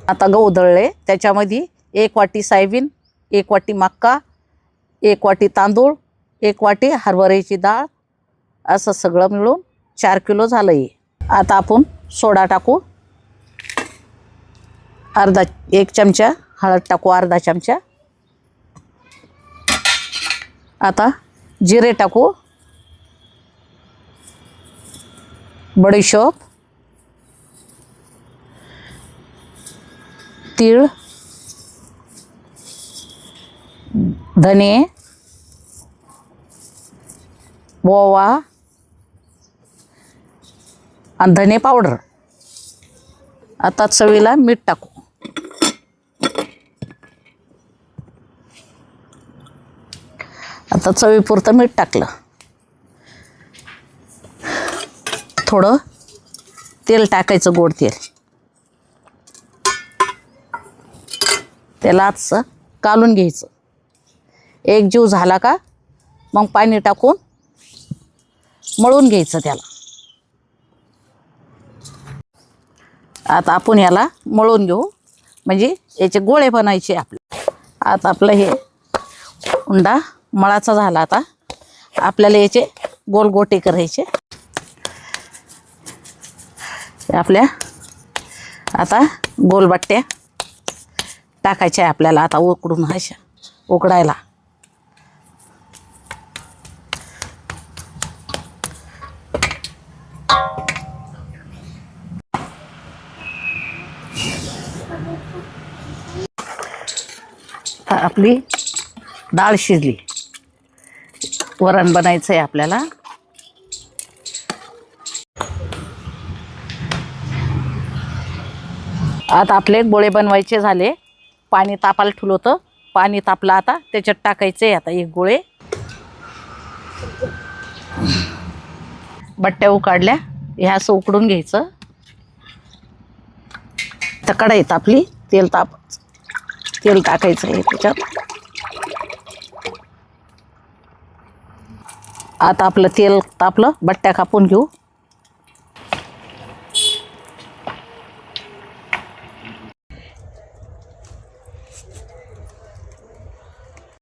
आता गहू दळले, त्याच्यामध्ये 1 वाटी सोयाबीन, 1 वाटी मक्का, 1 वाटी तांदूळ, 1 वाटी हरभऱ्याची डाळ, असं सगळं मिळून 4 किलो झालं आहे. आता आपण सोडा टाकू, 1 चमचा, हळद टाकू 1/2 चमचा. आता जिरे टाकू, बडीशोप, तीळ, धने, ओवा आणि धने पावडर. आता चवीला मीठ टाकू. आता चवीपुरतं मीठ टाकलं. थोडं तेल टाकायचं, गोड तेल. त्याला असं कालून घ्यायचं. एक जीव झाला का मग पाणी टाकून मळून घ्यायचं त्याला. आता आपण याला मळून घेऊ, म्हणजे याचे गोळे बनायचे आपले. आता आपलं हे उंडा मळाचा झाला. आता आपल्याला याचे गोल गोटे करायचे. आपल्या आता गोलबट्ट्या टाकायच्या आहे आपल्याला. आता उकडून अशा उकडायला. आपली डाळ शिजली. वरण बनायचं आहे आपल्याला. आता आपले गोळे बनवायचे झाले. पाणी तापायला ठेवलं होतं, पाणी तापलं. आता त्याच्यात टाकायचे आता 1 गोळे. बट्ट्या उकाडल्या, ह्या असं उकडून घ्यायचं. तर कढई तापली, तेल टाकायचं आहे त्याच्यात. आता आपलं तेल तापलं, बट्ट्या कापून घेऊ.